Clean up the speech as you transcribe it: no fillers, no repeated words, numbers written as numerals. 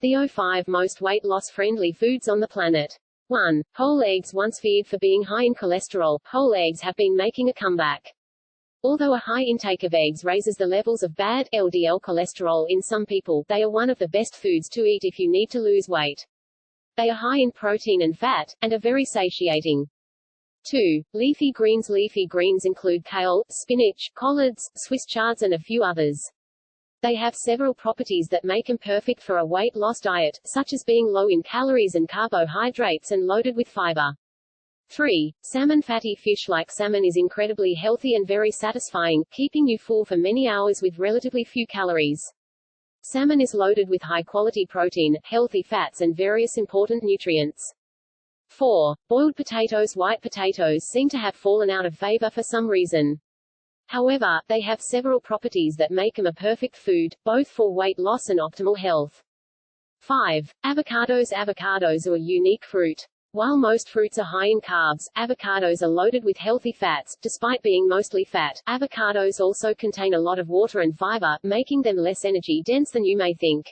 The 5 most weight loss-friendly foods on the planet. 1. Whole eggs. Once feared for being high in cholesterol, whole eggs have been making a comeback. Although a high intake of eggs raises the levels of bad LDL cholesterol in some people, they are one of the best foods to eat if you need to lose weight. They are high in protein and fat, and are very satiating. 2. Leafy greens. Leafy greens include kale, spinach, collards, Swiss chard and a few others. They have several properties that make them perfect for a weight loss diet, such as being low in calories and carbohydrates and loaded with fiber. 3. Salmon. Fatty fish like salmon is incredibly healthy and very satisfying, keeping you full for many hours with relatively few calories. Salmon is loaded with high-quality protein, healthy fats and various important nutrients. 4. Boiled potatoes. White potatoes seem to have fallen out of favor for some reason. However, they have several properties that make them a perfect food, both for weight loss and optimal health. 5. Avocados. Avocados are a unique fruit. While most fruits are high in carbs, avocados are loaded with healthy fats. Despite being mostly fat, avocados also contain a lot of water and fiber, making them less energy-dense than you may think.